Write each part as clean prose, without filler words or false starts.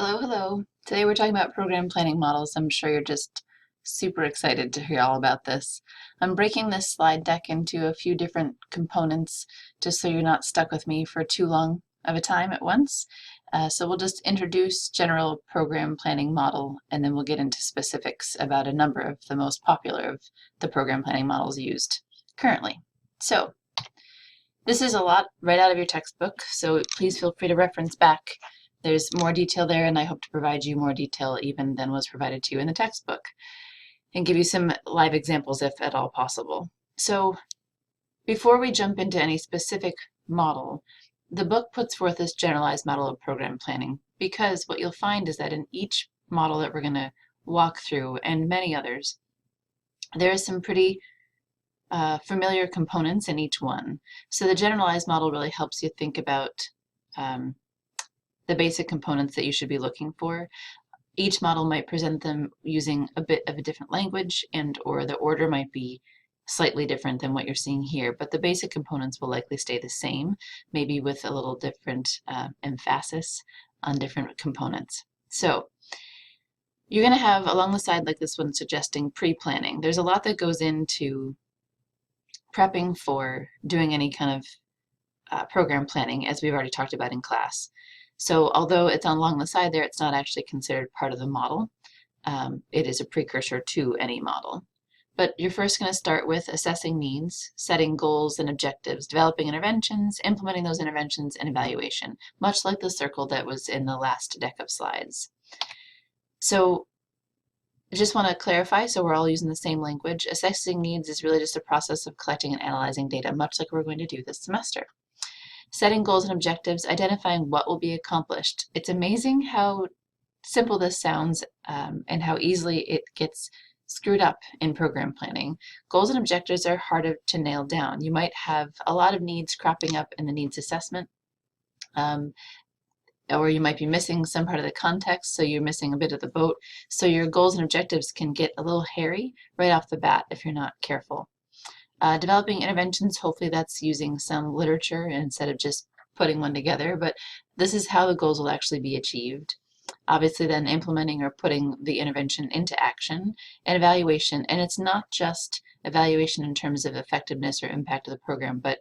Hello, hello. Today we're talking about program planning models. I'm sure you're just super excited to hear all about this. I'm breaking this slide deck into a few different components just so you're not stuck with me for too long of a time at once. So we'll just introduce general program planning model, and then we'll get into specifics about a number of the most popular of the program planning models used currently. So this is a lot right out of your textbook, so please feel free to reference back. There's more detail there, and I hope to provide you more detail even than was provided to you in the textbook, and give you some live examples if at all possible. So before we jump into any specific model, the book puts forth this generalized model of program planning, because what you'll find is that in each model that we're going to walk through, and many others, there are some pretty familiar components in each one. So the generalized model really helps you think about the basic components that you should be looking for. Each model might present them using a bit of a different language, and or the order might be slightly different than what you're seeing here, but the basic components will likely stay the same, maybe with a little different emphasis on different components. So you're going to have along the side, like this one suggesting pre-planning. There's a lot that goes into prepping for doing any kind of program planning, as we've already talked about in class. So although it's along the side there, it's not actually considered part of the model. It is a precursor to any model. But you're first going to start with assessing needs, setting goals and objectives, developing interventions, implementing those interventions, and evaluation, much like the circle that was in the last deck of slides. So I just want to clarify, so we're all using the same language. Assessing needs is really just a process of collecting and analyzing data, much like we're going to do this semester. Setting goals and objectives, identifying what will be accomplished. It's amazing how simple this sounds and how easily it gets screwed up in program planning. Goals and objectives are harder to nail down. You might have a lot of needs cropping up in the needs assessment, or you might be missing some part of the context, so you're missing a bit of the boat. So your goals and objectives can get a little hairy right off the bat if you're not careful. Developing interventions, hopefully that's using some literature instead of just putting one together, but this is how the goals will actually be achieved. Obviously then implementing or putting the intervention into action, and evaluation. And it's not just evaluation in terms of effectiveness or impact of the program, but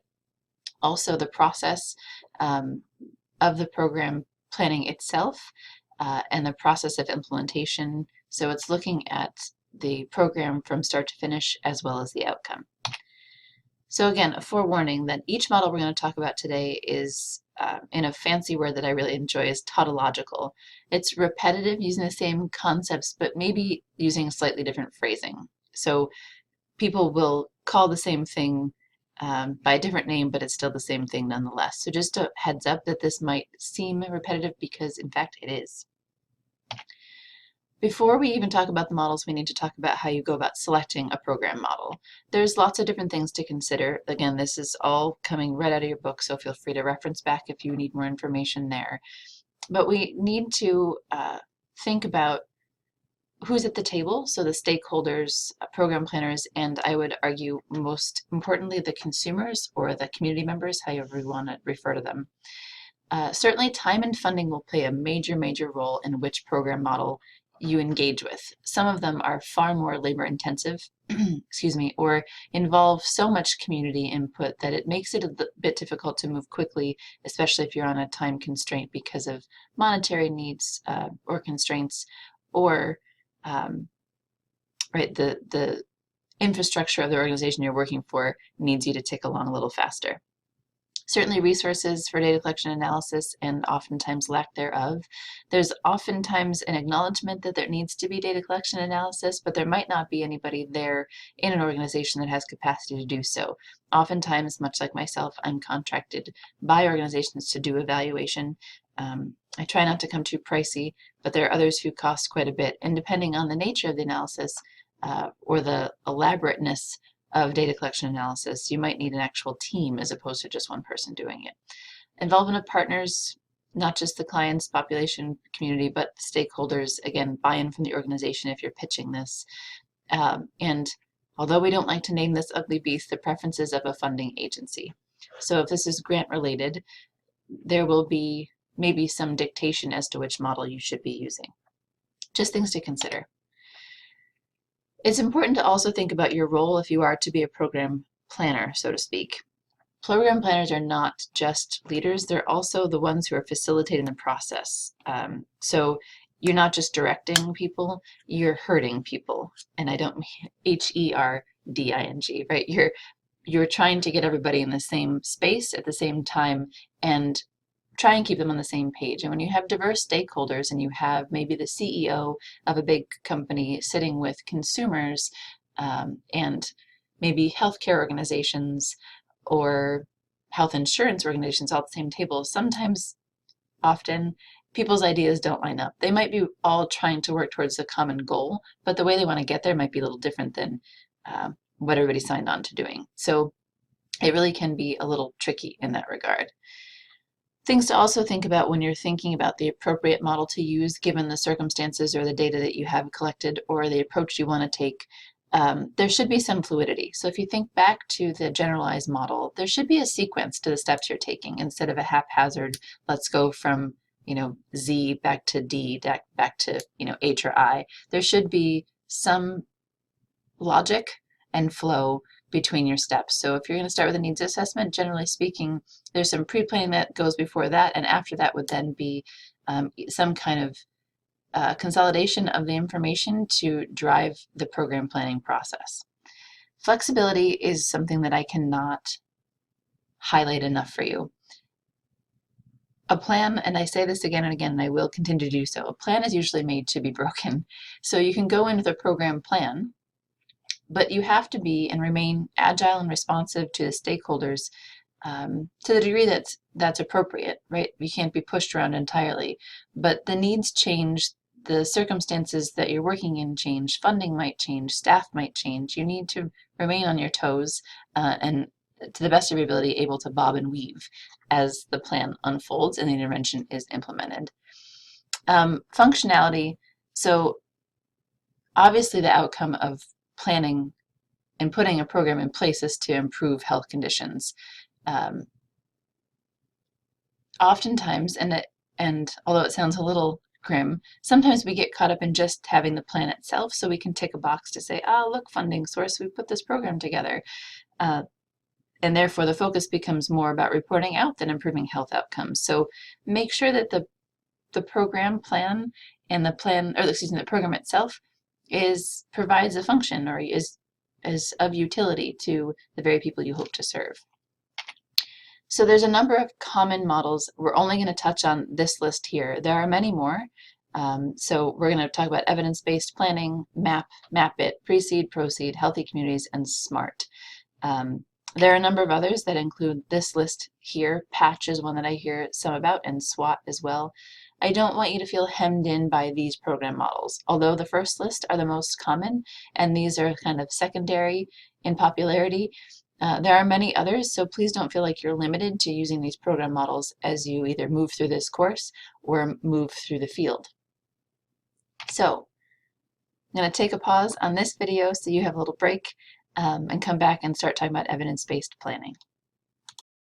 also the process of the program planning itself and the process of implementation. So it's looking at the program from start to finish as well as the outcome. So again, a forewarning that each model we're going to talk about today is, in a fancy word that I really enjoy, is tautological. It's repetitive, using the same concepts, but maybe using slightly different phrasing. So people will call the same thing by a different name, but it's still the same thing nonetheless. So just a heads up that this might seem repetitive because in fact it is. Before we even talk about the models, we need to talk about how you go about selecting a program model. There's lots of different things to consider. Again, this is all coming right out of your book, so feel free to reference back if you need more information there. But we need to think about who's at the table, so the stakeholders, program planners, and I would argue most importantly the consumers or the community members, however you want to refer to them. Certainly time and funding will play a major role in which program model you engage with. Some of them are far more labor intensive, excuse me, or involve so much community input that it makes it a bit difficult to move quickly, especially if you're on a time constraint because of monetary needs or constraints, or right, the infrastructure of the organization you're working for needs you to tick along a little faster. Certainly resources for data collection analysis and oftentimes lack thereof. There's oftentimes an acknowledgement that there needs to be data collection analysis, but there might not be anybody there in an organization that has capacity to do so. Oftentimes, much like myself, I'm contracted by organizations to do evaluation. I try not to come too pricey, but there are others who cost quite a bit. And depending on the nature of the analysis or the elaborateness of data collection analysis, you might need an actual team as opposed to just one person doing it. Involvement of partners, not just the client's population community, but stakeholders, again, buy-in from the organization if you're pitching this. And although we don't like to name this ugly beast, the preferences of a funding agency. So if this is grant related, there will be maybe some dictation as to which model you should be using. Just things to consider. It's important to also think about your role if you are to be a program planner, so to speak. Program planners are not just leaders, they're also the ones who are facilitating the process. So you're not just directing people, you're herding people. And I don't mean H-E-R-D-I-N-G, right? You're trying to get everybody in the same space at the same time and try and keep them on the same page. And when you have diverse stakeholders and you have maybe the CEO of a big company sitting with consumers and maybe healthcare organizations or health insurance organizations all at the same table, sometimes, often, people's ideas don't line up. They might be all trying to work towards a common goal, but the way they want to get there might be a little different than what everybody signed on to doing. So it really can be a little tricky in that regard. Things to also think about when you're thinking about the appropriate model to use given the circumstances or the data that you have collected or the approach you want to take. There should be some fluidity. So if you think back to the generalized model, there should be a sequence to the steps you're taking instead of a haphazard, let's go from Z back to D, back to H or I. There should be some logic and flow between your steps. So if you're going to start with a needs assessment, generally speaking, there's some pre-planning that goes before that, and after that would then be some kind of consolidation of the information to drive the program planning process. Flexibility is something that I cannot highlight enough for you. A plan, and I say this again and again, and I will continue to do so, a plan is usually made to be broken. So you can go in with a program plan, but you have to be and remain agile and responsive to the stakeholders to the degree that's appropriate, right? You can't be pushed around entirely, but the needs change, the circumstances that you're working in change, funding might change, staff might change. You need to remain on your toes and to the best of your ability able to bob and weave as the plan unfolds and the intervention is implemented. Functionality, so obviously the outcome of planning and putting a program in place is to improve health conditions. Oftentimes, and although it sounds a little grim, sometimes we get caught up in just having the plan itself so we can tick a box to say, oh, look, funding source, we put this program together. And therefore the focus becomes more about reporting out than improving health outcomes. So make sure that the program plan and the program itself provides a function or is of utility to the very people you hope to serve. So there's a number of common models. We're only going to touch on this list here. There are many more. So we're going to talk about evidence-based planning, MAP-IT, Pre-Seed, Proceed, Healthy Communities, and SMART. There are a number of others that include this list here. PATCH is one that I hear some about, and SWOT as well. I don't want you to feel hemmed in by these program models. Although the first list are the most common, and these are kind of secondary in popularity, there are many others, so please don't feel like you're limited to using these program models as you either move through this course or move through the field. So I'm going to take a pause on this video so you have a little break and come back and start talking about evidence-based planning.